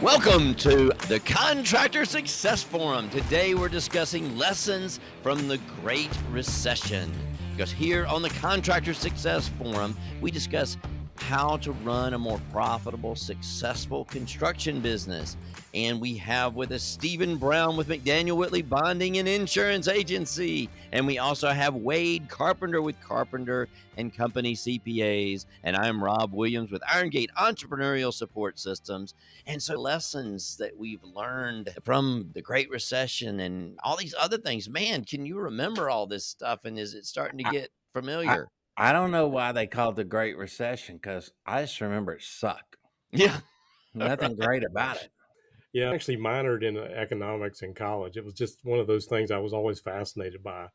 Welcome to the Contractor Success Forum. Today we're discussing lessons from the Great Recession. Because here on the Contractor Success Forum, we discuss how to run a more profitable, successful construction business. And we have with us Stephen Brown with McDaniel Whitley Bonding and Insurance Agency. And we also have Wade Carpenter with Carpenter and Company CPAs. And I'm Rob Williams with Iron Gate Entrepreneurial Support Systems. And so lessons that we've learned from the Great Recession and all these other things, man, can you remember all this stuff? And is it starting to get I, familiar? I don't know why they called it the Great Recession because I just remember it sucked. Yeah. Nothing great about it. Yeah, I actually minored in economics in college. It was just one of those things I was always fascinated by.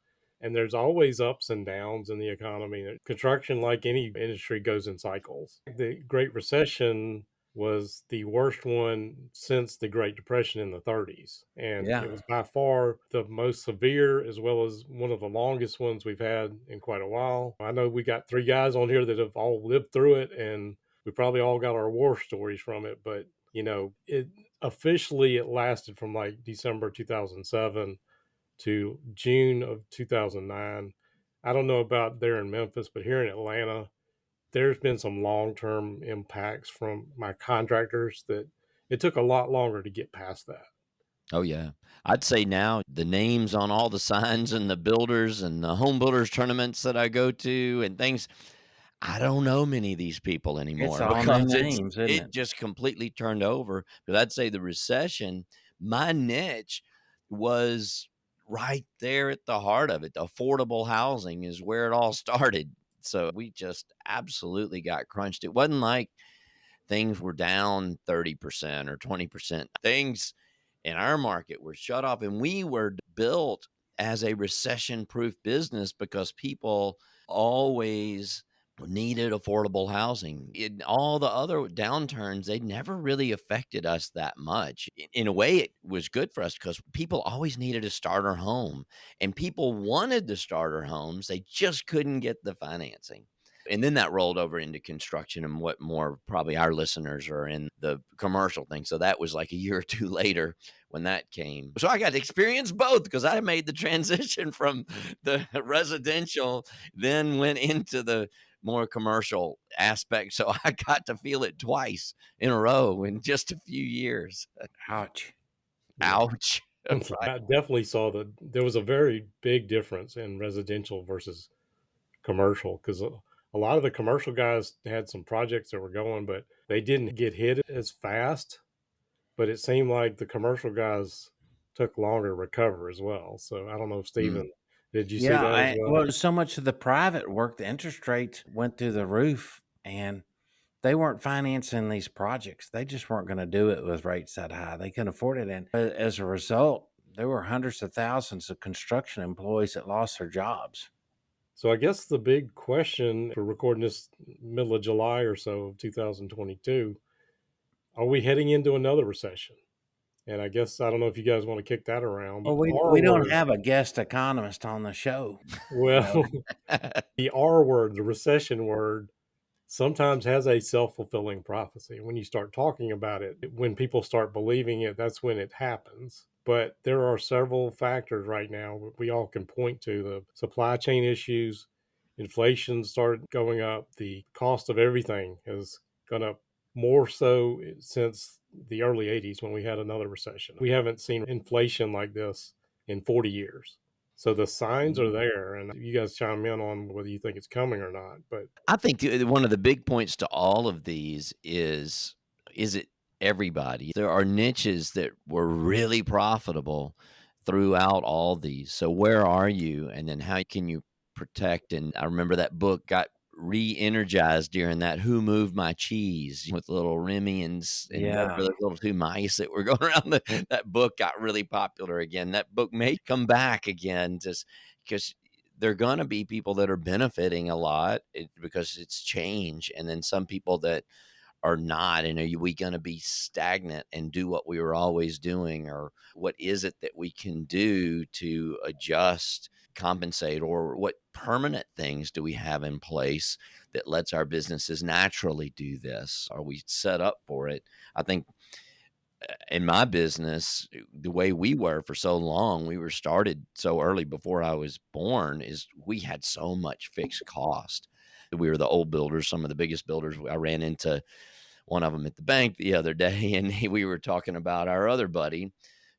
And there's always ups and downs in the economy. Construction, like any industry, goes in cycles. The Great Recession was the worst one since the Great Depression in the 30s. And Yeah. it was by far the most severe, as well as one of the longest ones we've had in quite a while. I know we got three guys on here that have all lived through it, and we probably all got our war stories from it. But, it officially it lasted from like December 2007 to June of 2009. I don't know about there in Memphis, but here in Atlanta, there's been some long-term impacts from my contractors that it took a lot longer to get past that. Oh, yeah. I'd say now the names on all the signs and the builders and the home builders tournaments that I go to and things, I don't know many of these people It's anymore all new because names, isn't it it? just completely turned over. But I'd say the recession, my niche was right there at the heart of it. Affordable housing is where it all started. So we just absolutely got crunched. It wasn't like things were down 30% or 20%. Things in our market were shut off, and we were built as a recession-proof business because people always needed affordable housing. In all the other downturns, they never really affected us that much. In a way, it was good for us because people always needed a starter home, and people wanted the starter homes. They just couldn't get the financing. And then that rolled over into construction and what more probably our listeners are in the commercial thing. So that was like a year or two later when that came. So I got to experience both because I made the transition from the residential, then went into the more commercial aspect. So I got to feel it twice in a row in just a few years. Ouch. Yeah. Ouch. I definitely saw that there was a very big difference in residential versus commercial because a lot of the commercial guys had some projects that were going, but they didn't get hit as fast. But it seemed like the commercial guys took longer to recover as well. So I don't know, Mm. Stephen, did you see Yeah. that as well? Well, so much of the private work, the interest rates went through the roof and they weren't financing these projects. They just weren't going to do it with rates that high. They couldn't afford it. And as a result, there were hundreds of thousands of construction employees that lost their jobs. So I guess the big question for recording this middle of July or so of 2022, are we heading into another recession? And I guess I don't know if you guys want to kick that around. Well, The R we don't word, have a guest economist on the show. well, the R word, the recession word, sometimes has a self-fulfilling prophecy. When you start talking about it, when people start believing it, that's when it happens. But there are several factors right now we all can point to. The supply chain issues, inflation started going up, the cost of everything has gone up more so since the early 80s when we had another recession. We haven't seen inflation like this in 40 years. So the signs are there, and you guys chime in on whether you think it's coming or not. But I think one of the big points to all of these is it everybody? There are niches that were really profitable throughout all these. So where are you? And then how can you protect? And I remember that book got re-energized during that Who Moved My Cheese with little Remy and whatever Yeah. those little two mice that were going around. That book got really popular again. That book may come back again just because there are going to be people that are benefiting a lot because it's change. And then some people that are not. And are we going to be stagnant and do what we were always doing? Or what is it that we can do to adjust, compensate, or what permanent things do we have in place that lets our businesses naturally do this? Are we set up for it? I think in my business, the way we were for so long, we were started so early before I was born, is we had so much fixed cost. We were the old builders, some of the biggest builders. I ran into one of them at the bank the other day, and we were talking about our other buddy,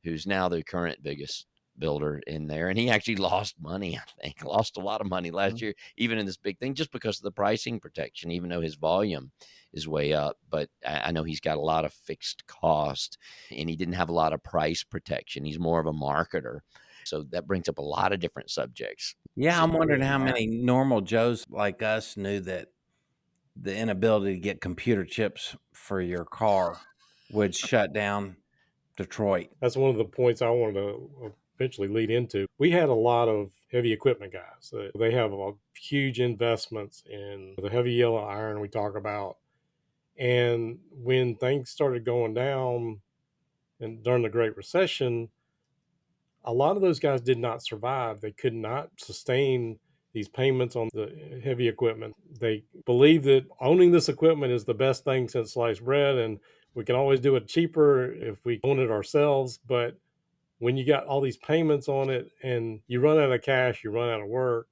who's now the current biggest builder in there, and he actually lost money. I think lost a lot of money last Mhm. year, even in this big thing, just because of the pricing protection. Even though his volume is way up, but I know he's got a lot of fixed cost, and he didn't have a lot of price protection. He's more of a marketer, so that brings up a lot of different subjects. Yeah, I'm wondering how Yeah. many normal Joes like us knew that the inability to get computer chips for your car would shut down Detroit. That's one of the points I wanted to eventually lead into. We had a lot of heavy equipment guys. They have a huge investments in the heavy yellow iron we talk about. And when things started going down and during the Great Recession, a lot of those guys did not survive. They could not sustain these payments on the heavy equipment. They believe that owning this equipment is the best thing since sliced bread, and we can always do it cheaper if we own it ourselves. But when you got all these payments on it and you run out of cash, you run out of work,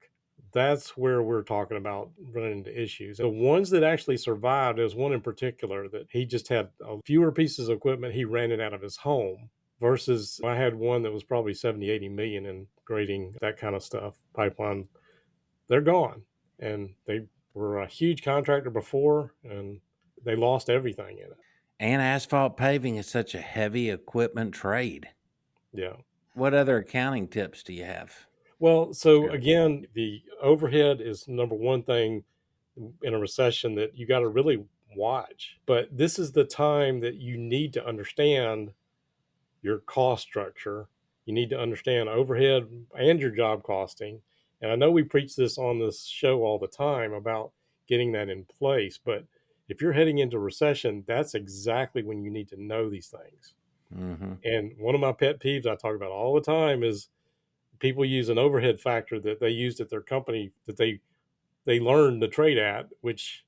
that's where we're talking about running into issues. The ones that actually survived, there's one in particular that he just had fewer pieces of equipment. He ran it out of his home versus I had one that was probably 70, 80 million in grading, that kind of stuff, pipeline. They're gone. And they were a huge contractor before and they lost everything in it. And asphalt paving is such a heavy equipment trade. Yeah. What other accounting tips do you have? Well, so Sure. again, the overhead is number one thing in a recession that you got to really watch. But this is the time that you need to understand your cost structure. You need to understand overhead and your job costing. And I know we preach this on this show all the time about getting that in place. But if you're heading into recession, that's exactly when you need to know these things. Mm-hmm. And one of my pet peeves I talk about all the time is people use an overhead factor that they used at their company that they learned to trade at, which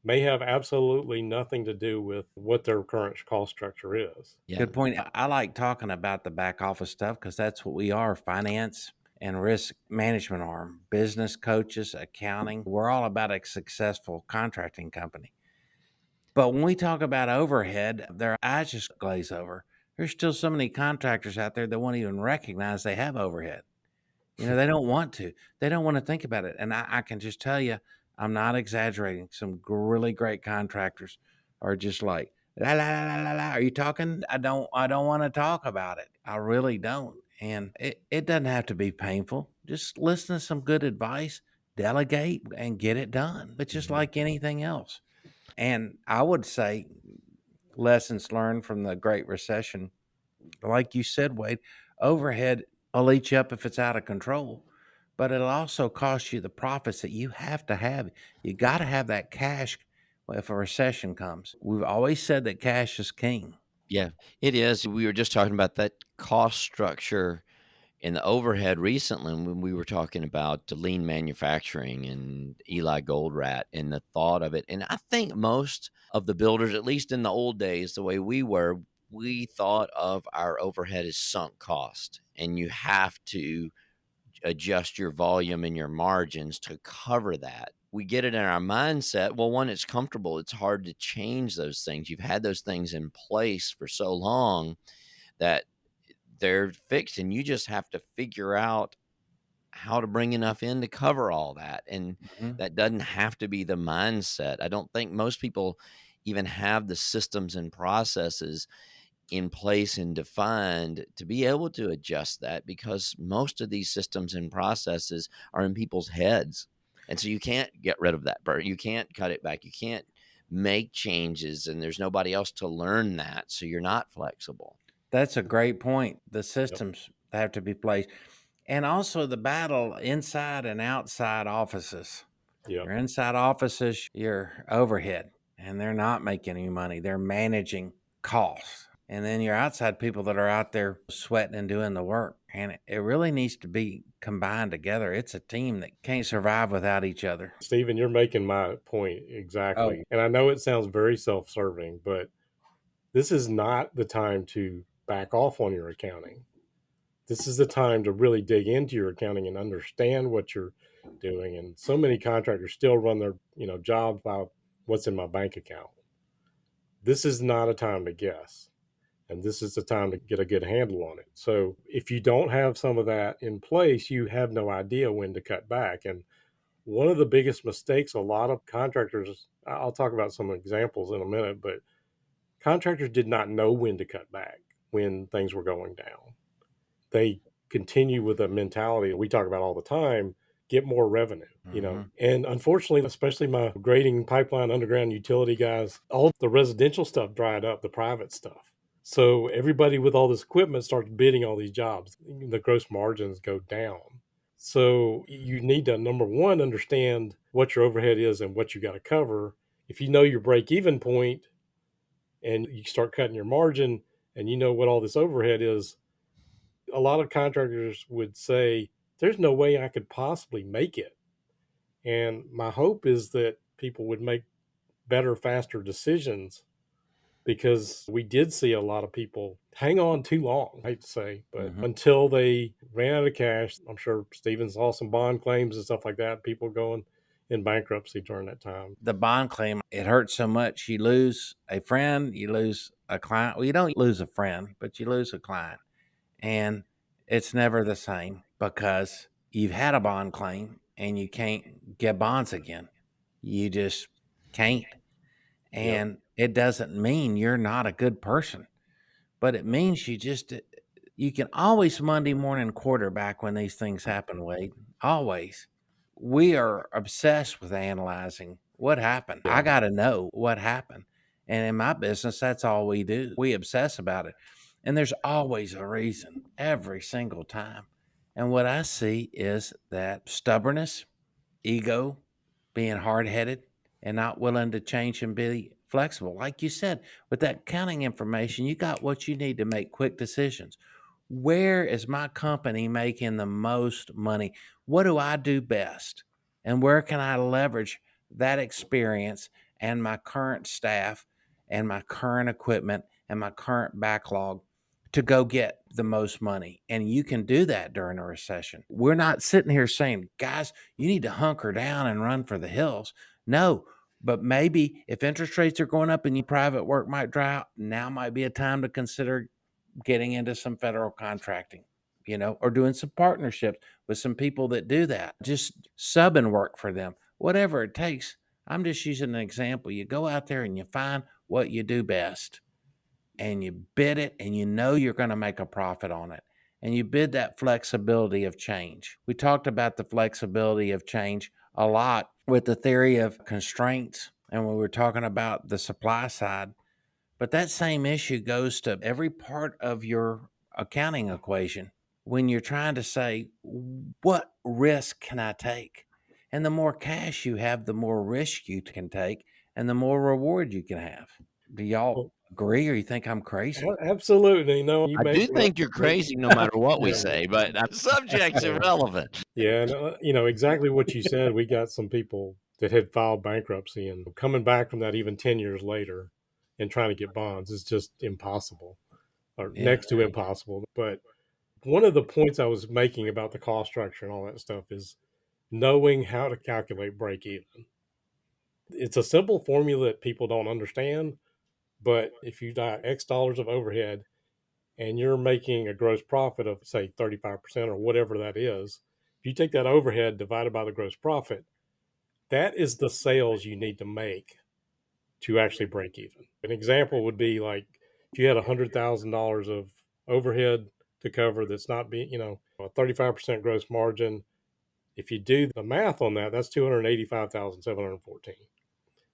may have absolutely nothing to do with what their current cost structure is. Yeah. Good point. I like talking about the back office stuff because that's what we are, finance and risk management arm, business coaches, accounting. We're all about a successful contracting company. But when we talk about overhead, their eyes just glaze over. There's still so many contractors out there that won't even recognize they have overhead. They don't want to. They don't want to think about it. And I can just tell you, I'm not exaggerating. Some really great contractors are just like, la la la la la la. Are you talking? I don't want to talk about it. I really don't. And it doesn't have to be painful. Just listen to some good advice, delegate, and get it done. But just Mhm. like anything else. And I would say lessons learned from the Great Recession, like you said, Wade, overhead will eat you up if it's out of control, but it'll also cost you the profits that you have to have. You got to have that cash if a recession comes. We've always said that cash is king. Yeah, it is. We were just talking about that cost structure and the overhead recently when we were talking about the lean manufacturing and Eli Goldratt and the thought of it. And I think most of the builders, at least in the old days, the way we were, we thought of our overhead as sunk cost. And you have to adjust your volume and your margins to cover that. We get it in our mindset. Well, one, it's comfortable. It's hard to change those things. You've had those things in place for so long that they're fixed, and you just have to figure out how to bring enough in to cover all that. And Mhm. that doesn't have to be the mindset. I don't think most people even have the systems and processes in place and defined to be able to adjust that, because most of these systems and processes are in people's heads. And so you can't get rid of that burden. You can't cut it back. You can't make changes, and there's nobody else to learn that. So you're not flexible. That's a great point. The Yep. systems have to be placed. And also the battle inside and outside offices. Yep. Your inside offices, your overhead, and they're not making any money. They're managing costs. And then your outside people that are out there sweating and doing the work. And it really needs to be combined together. It's a team that can't survive without each other. Stephen, you're making my point Oh, exactly. And I know it sounds very self serving, but This is not the time to back off on your accounting. This is the time to really dig into your accounting and understand what you're doing. And so many contractors still run their, jobs by what's in my bank account. This is not a time to guess. And this is the time to get a good handle on it. So if you don't have some of that in place, you have no idea when to cut back. And one of the biggest mistakes a lot of contractors, I'll talk about some examples in a minute, but contractors did not know when to cut back when things were going down. They continue with a mentality that we talk about all the time, get more revenue, And unfortunately, especially my grading, pipeline, underground utility guys, all the residential stuff dried up, the private stuff. So everybody with all this equipment starts bidding all these jobs. The gross margins go down. So you need to, number one, understand what your overhead is and what you got to cover. If you know your break even point and you start cutting your margin and you know what all this overhead is, a lot of contractors would say, there's no way I could possibly make it. And my hope is that people would make better, faster decisions, because we did see a lot of people hang on too long, I hate to say, but until they ran out of cash. I'm sure Steven saw some bond claims and stuff like that, people going in bankruptcy during that time. The bond claim, it hurts so much. You lose a friend, you lose a client. Well, you don't lose a friend, but you lose a client. And it's never the same because you've had a bond claim and you can't get bonds again. You just can't. And it doesn't mean you're not a good person, but it means you can always Monday morning quarterback when these things happen, Wade. Always. We are obsessed with analyzing what happened. I got to know what happened. And in my business, that's all we do. We obsess about it. And there's always a reason every single time. And what I see is that stubbornness, ego, being hard headed, and not willing to change and be flexible. Like you said, with that accounting information, you got what you need to make quick decisions. Where is my company making the most money? What do I do best? And where can I leverage that experience and my current staff and my current equipment and my current backlog to go get the most money? And you can do that during a recession. We're not sitting here saying, guys, you need to hunker down and run for the hills. No, but maybe if interest rates are going up and your private work might dry out, now might be a time to consider getting into some federal contracting, or doing some partnerships with some people that do that, just subbing work for them, whatever it takes. I'm just using an example. You go out there and you find what you do best and you bid it and you know you're going to make a profit on it. And you bid that flexibility of change. We talked about the flexibility of change a lot with the theory of constraints and when we were talking about the supply side. But that same issue goes to every part of your accounting equation when you're trying to say, what risk can I take? And the more cash you have, the more risk you can take and the more reward you can have. Do y'all agree or you think I'm crazy? Absolutely. No, you I make do think you're crazy no matter what we say, but the subject's irrelevant. Yeah, and exactly what you said. We got some people that had filed bankruptcy and coming back from that even 10 years later and trying to get bonds is just impossible, or next to impossible. But one of the points I was making about the cost structure and all that stuff is knowing how to calculate break even. It's a simple formula that people don't understand, but if you got X dollars of overhead and you're making a gross profit of, say, 35% or whatever that is, if you take that overhead divided by the gross profit, that is the sales you need to make to actually break even. An example would be like if you had $100,000 of overhead to cover that's not being, a 35% gross margin. If you do the math on that, that's 285,714.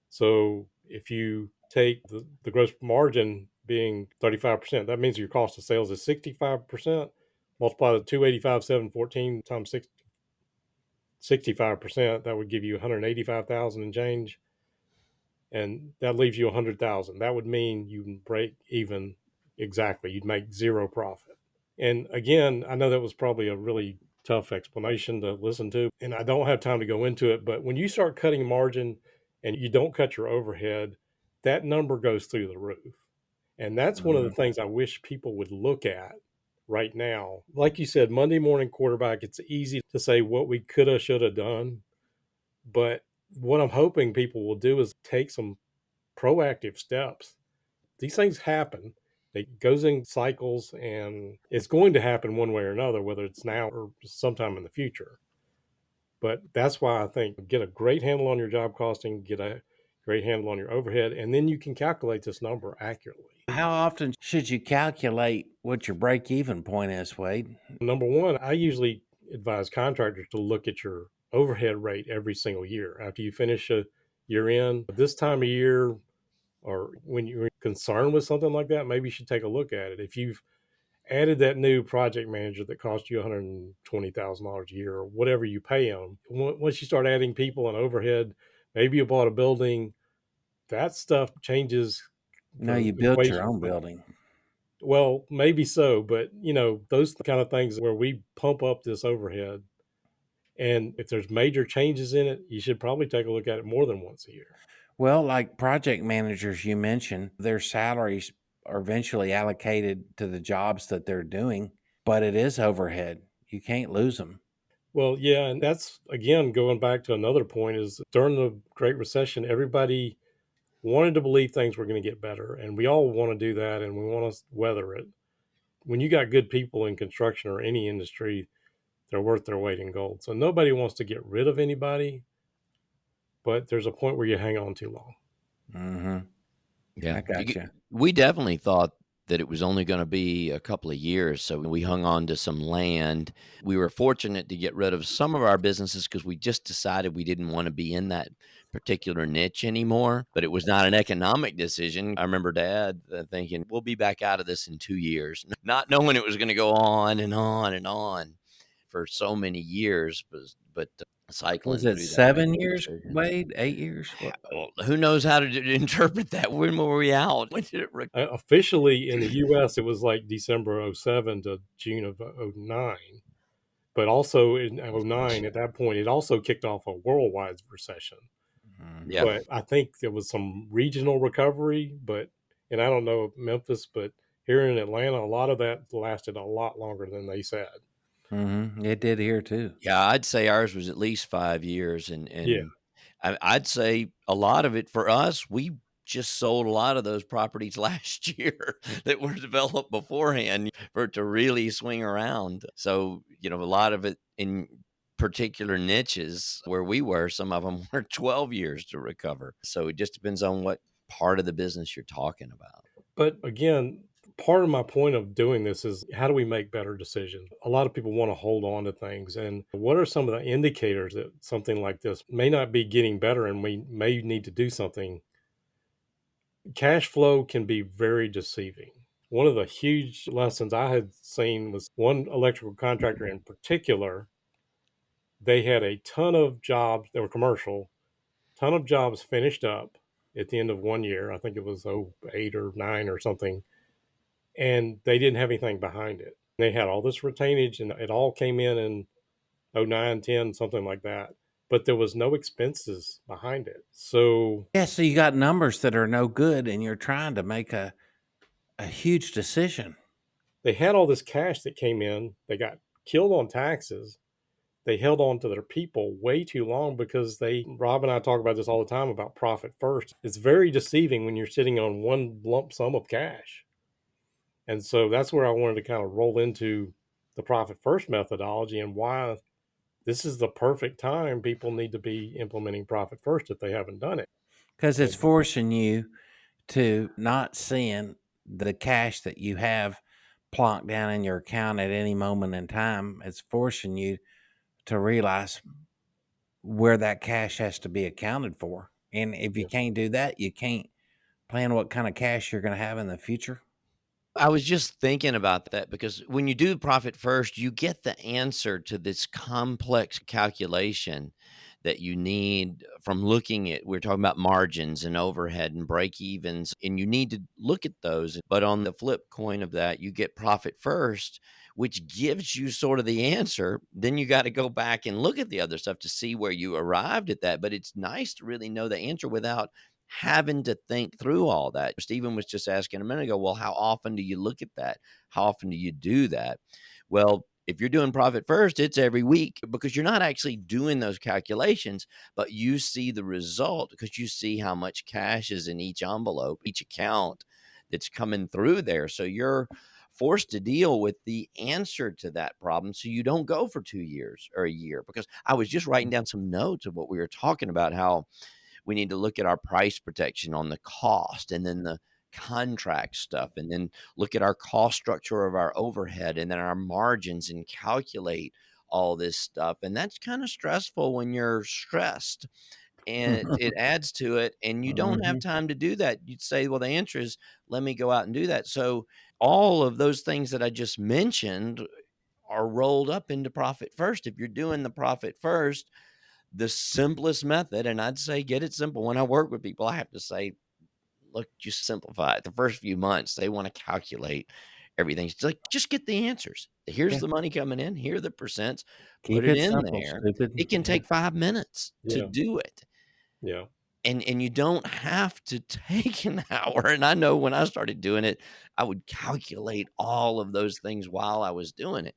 So if you take the gross margin being 35%, that means your cost of sales is 65%. Multiply the 285,714 times 65%, that would give you 185,000 and change. And that leaves you 100,000. That would mean you can break even exactly. You'd make zero profit. And again, I know that was probably a really tough explanation to listen to, and I don't have time to go into it. But when you start cutting margin and you don't cut your overhead, that number goes through the roof. And that's one of the Mhm. things I wish people would look at right now. Like you said, Monday morning quarterback, it's easy to say what we coulda, shoulda done. But what I'm hoping people will do is take some proactive steps. These things happen. It goes in cycles and it's going to happen one way or another, whether it's now or sometime in the future. But that's why I think get a great handle on your job costing, get a great handle on your overhead, and then you can calculate this number accurately. How often should you calculate what your break even point is, Wade? Number one, I usually advise contractors to look at your overhead rate every single year after you finish a year in. This time of year, or when you're concerned with something like that, maybe you should take a look at it. If you've added that new project manager that cost you $120,000 a year or whatever you pay them, once you start adding people and overhead, maybe you bought a building, that stuff changes No, the you built your equation. own But building. well, maybe so, but those kind of things where we pump up this overhead, and if there's major changes in it, you should probably take a look at it more than once a year. Well, like project managers you mentioned, their salaries are eventually allocated to the jobs that they're doing, but it is overhead. You can't lose them. Well, yeah, and that's again going back to another point is during the Great Recession, everybody wanted to believe things were going to get better, and we all want to do that, and we want to weather it. When you got good people in construction or any industry, they're worth their weight in gold. So nobody wants to get rid of anybody, but there's a point where you hang on too long. Mm-hmm. Yeah. I got you. We definitely thought that it was only gonna be a couple of years, so we hung on to some land. We were fortunate to get rid of some of our businesses because we just decided we didn't wanna be in that particular niche anymore, but it was not an economic decision. I remember dad, thinking, "We'll be back out of this in 2 years," not knowing it was gonna go on and on and on for so many years, but Was cycling it through that 7 years, recession. Wade? 8 years? What? Well, who knows how to interpret that? When were we out? When did it? Officially in the US, it was like December of '07 to June of '09. But also in '09, at that point, it also kicked off a worldwide recession. Mm-hmm. Yeah, But I think there was some regional recovery. And I don't know Memphis, but here in Atlanta, a lot of that lasted a lot longer than they said. Mm-hmm. It did here too. yeah. I'd say ours was at least 5 years, and Yeah. I'd say a lot of it for us. We just sold a lot of those properties last year that were developed beforehand for it to really swing around. So a lot of it in particular niches where we were. Some of them were 12 years to recover. So it just depends on what part of the business you're talking about. But again, part of my point of doing this is how do we make better decisions? A lot of people want to hold on to things. And what are some of the indicators that something like this may not be getting better and we may need to do something? Cash flow can be very deceiving. One of the huge lessons I had seen was one electrical contractor in particular. They had a ton of jobs that were commercial, ton of jobs finished up at the end of one year. I think it was 08 or 9 or something. And they didn't have anything behind it. They had all this retainage and it all came in 09, 10, something like that. But there was no expenses behind it. So Yeah, so you got numbers that are no good and you're trying to make a huge decision. they had all this cash that came in. They got killed on taxes. They held on to their people way too long because Rob and I talk about this all the time about profit first. It's very deceiving when you're sitting on one lump sum of cash. And so that's where I wanted to kind of roll into the profit first methodology and why this is the perfect time people need to be implementing profit first if they haven't done it. Because it's And forcing you to not seeing the cash that you have plonked down in your account at any moment in time. It's forcing you to realize where that cash has to be accounted for. And if you yeah, can't do that, you can't plan what kind of cash you're going to have in the future. I was just thinking about that because when you do profit first, you get the answer to this complex calculation that you need from looking at. We're talking about margins and overhead and break evens, and you need to look at those. But on the flip coin of that, you get profit first, which gives you sort of the answer. Then you got to go back and look at the other stuff to see where you arrived at that. But it's nice to really know the answer without having to think through all that. Stephen was just asking a minute ago, well, how often do you look at that? How often do you do that? Well, if you're doing profit first, it's every week because you're not actually doing those calculations, but you see the result because you see how much cash is in each envelope, each account that's coming through there. So you're forced to deal with the answer to that problem so you don't go for 2 years or a year. Because I was just writing down some notes of what we were talking about, how we need to look at our price protection on the cost and then the contract stuff, and then look at our cost structure of our overhead and then our margins and calculate all this stuff. And that's kind of stressful when you're stressed, and it adds to it, and you don't have Mhm. time to do that. You'd say, well, the answer is let me go out and do that. So all of those things that I just mentioned are rolled up into profit first. If you're doing the profit first, the simplest method, and I'd say get it simple. When I work with people, I have to say, look, just simplify it. The first few months, they want to calculate everything. It's like, just get the answers. Here's Yeah. the money coming in. Here are the percents. Put Keep it it in simple, there. stupid. It can Yeah. take 5 minutes to Yeah. do it. Yeah. And you don't have to take an hour. And I know when I started doing it, I would calculate all of those things while I was doing it.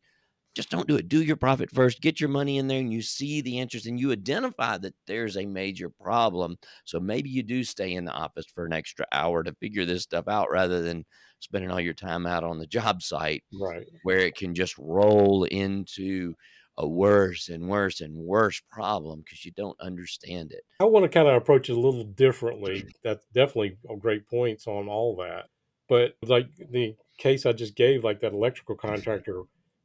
Just don't do it. Do your profit first. Get your money in there and you see the interest and you identify that there's a major problem. So maybe you do stay in the office for an extra hour to figure this stuff out rather than spending all your time out on the job site Right. where it can just roll into a worse and worse and worse problem because you don't understand it. I want to kind of approach it a little differently. That's definitely a great points on all that. But like the case I just gave, like that electrical contractor,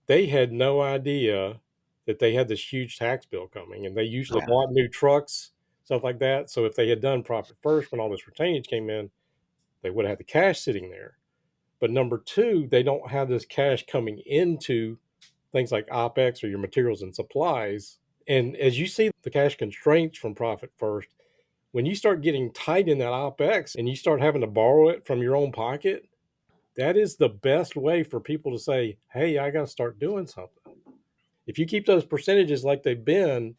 they had no idea that they had this huge tax bill coming, and they usually Yeah. bought new trucks, stuff like that. So if they had done profit first when all this retainage came in, they would have had the cash sitting there. But number two, they don't have this cash coming into things like OPEX or your materials and supplies. And as you see the cash constraints from profit first, when you start getting tight in that OPEX and you start having to borrow it from your own pocket, that is the best way for people to say, hey, I got to start doing something. If you keep those percentages like they've been,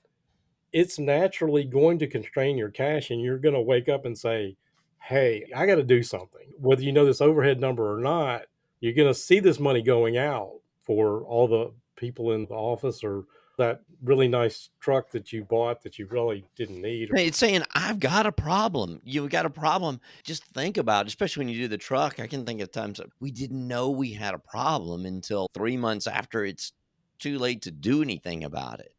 it's naturally going to constrain your cash and you're going to wake up and say, hey, I got to do something. Whether you know this overhead number or not, you're going to see this money going out for all the people in the office or that really nice truck that you bought that you really didn't need. Hey, it's saying, I've got a problem. You've got a problem. Just think about it, especially when you do the truck. I can think of times that we didn't know we had a problem until 3 months after it's too late to do anything about it.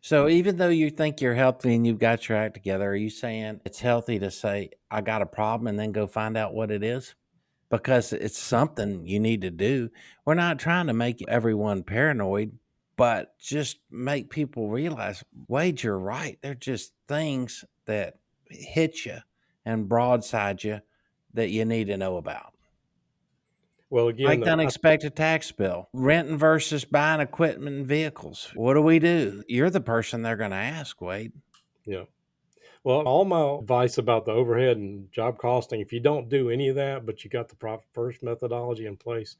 So even though you think you're healthy and you've got your act together, are you saying it's healthy to say, I got a problem and then go find out what it is? Because it's something you need to do. We're not trying to make everyone paranoid, but just make people realize, Wade, you're right. They're just things that hit you and broadside you that you need to know about. Well, again, Like the unexpected tax bill, renting versus buying equipment and vehicles. What do? You're the person they're going to ask, Wade. yeah. Well, all my advice about the overhead and job costing, if you don't do any of that, but you got the profit first methodology in place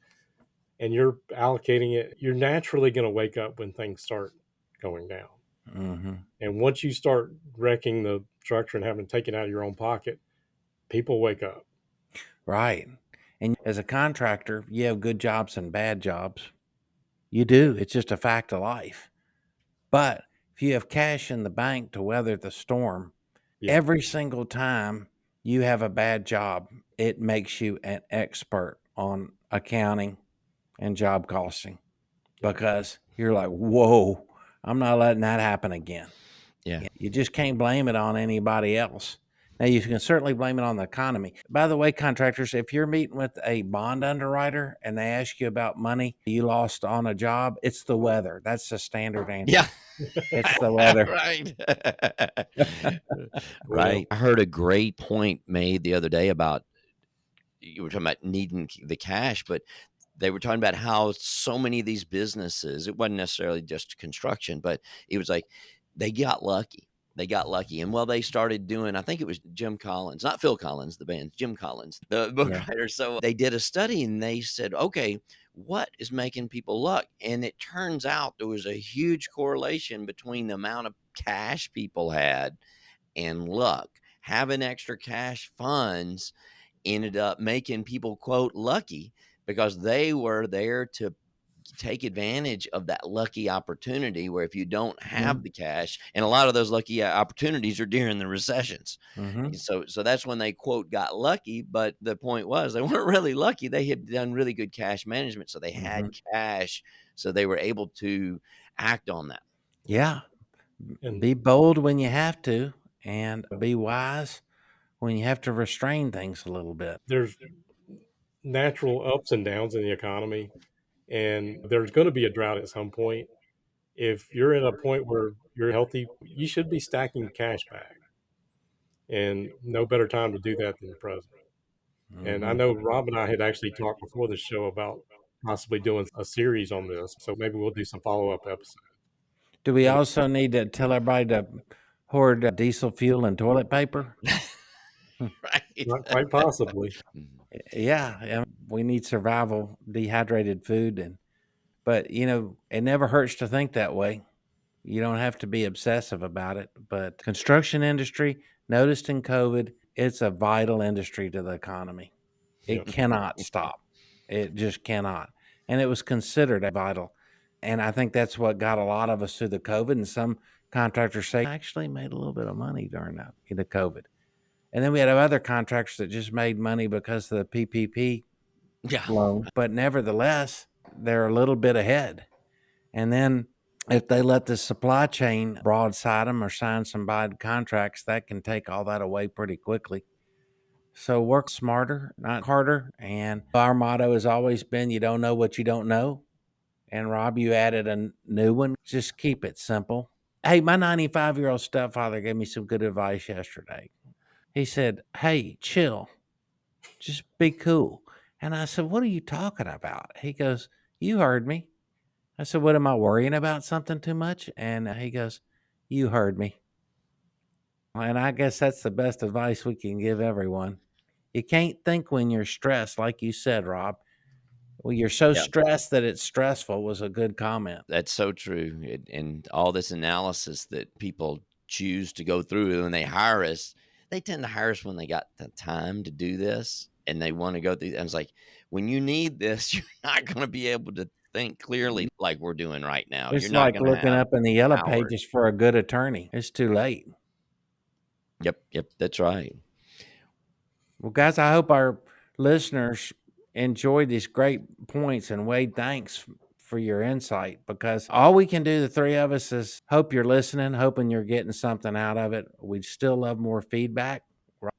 and you're allocating it, you're naturally going to wake up when things start going down. Mm-hmm. And once you start wrecking the structure and having to take it out of your own pocket, people wake up. Right. And as a contractor, you have good jobs and bad jobs. You do. It's just a fact of life. But if you have cash in the bank to weather the storm, Yeah. every single time you have a bad job, it makes you an expert on accounting and job costing because you're like, whoa, I'm not letting that happen again. Yeah. You just can't blame it on anybody else. Now, you can certainly blame it on the economy. By the way, contractors, if you're meeting with a bond underwriter and they ask you about money you lost on a job, it's the weather. That's the standard answer. Yeah. It's the weather. Right. Well, Right. I heard a great point made the other day about, you were talking about needing the cash, but they were talking about how so many of these businesses, it wasn't necessarily just construction, but it was like they got lucky. They got lucky. And well, they started doing, I think it was Jim Collins, not Phil Collins, the band, Jim Collins, the book Yeah. writer. So they did a study and they said, okay, what is making people luck? And it turns out there was a huge correlation between the amount of cash people had and luck. having extra cash funds ended up making people, quote, lucky, because they were there to take advantage of that lucky opportunity, where if you don't have the cash, and a lot of those lucky opportunities are during the recessions. Mm-hmm. So that's when they, quote, got lucky. But the point was, they weren't really lucky. They had done really good cash management. So they had cash. So they were able to act on that. Yeah. And Be bold when you have to, and be wise when you have to restrain things a little bit. there's natural ups and downs in the economy, and there's going to be a drought at some point. If you're in a point where you're healthy, you should be stacking cash back. And no better time to do that than the present. And I Mm-hmm. know Rob and I had actually talked before the show about possibly doing a series on this. So maybe we'll do some follow-up episodes. Do we But also need to tell everybody to hoard diesel fuel and toilet paper? Right. not quite possibly. Yeah, we need survival, dehydrated food, but it never hurts to think that way. You don't have to be obsessive about it. But construction industry, noticed in COVID, it's a vital industry to the economy. It Yep. cannot stop. It just cannot. And it was considered a vital. And I think that's what got a lot of us through the COVID. And some contractors say actually made a little bit of money during the COVID. And then we had other contractors that just made money because of the PPP Yeah. loan. But nevertheless, they're a little bit ahead. And then if they let the supply chain broadside them or sign some bad contracts, that can take all that away pretty quickly. So work smarter, not harder. And our motto has always been, you don't know what you don't know. And Rob, you added a new one. Just keep it simple. Hey, my 95-year-old stepfather gave me some good advice yesterday. He said, hey, chill, just be cool. And I said, what are you talking about? He goes, you heard me. I said, what, am I worrying about something too much? And he goes, you heard me. And I guess that's the best advice we can give everyone. You can't think when you're stressed, like you said, Rob. Well, you're so Yeah. stressed that it's stressful was a good comment. That's so true. And all this analysis that people choose to go through when they hire us, they tend to hire us when they got the time to do this and they want to go through. And it's like, when you need this, you're not going to be able to think clearly like we're doing right now. You're It's not like going to looking have up in the yellow hours. pages for a good attorney. It's too late. Yep. That's right. Well, guys, I hope our listeners enjoyed these great points. And Wade, thanks for your insight, because all we can do, the three of us, is hope you're listening, hoping you're getting something out of it. We'd still love more feedback.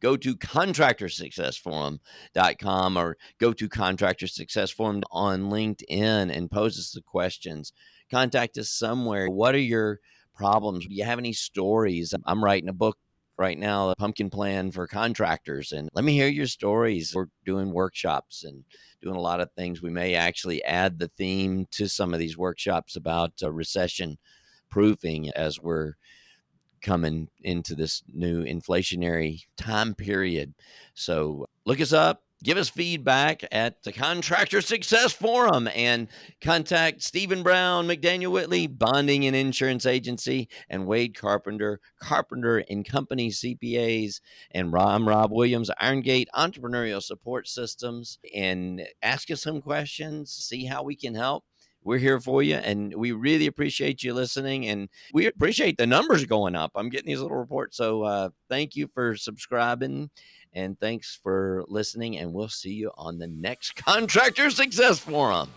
Go to contractorsuccessforum.com or go to Contractor Success Forum on LinkedIn and pose us the questions. Contact us somewhere. What are your problems? Do you have any stories? I'm writing a book right now, a pumpkin plan for contractors, and let me hear your stories. We're doing workshops and doing a lot of things. We may actually add the theme to some of these workshops about recession proofing as we're coming into this new inflationary time period. So look us up, give us feedback at the Contractor Success Forum, and contact Stephen Brown, McDaniel Whitley, Bonding and Insurance Agency, and Wade Carpenter, Carpenter and Company CPAs, and I'm Rob Williams, Irongate Entrepreneurial Support Systems, and ask us some questions, see how we can help. We're here for you, and we really appreciate you listening, and we appreciate the numbers going up. I'm getting these little reports. So thank you for subscribing, and thanks for listening, and we'll see you on the next Contractor Success Forum.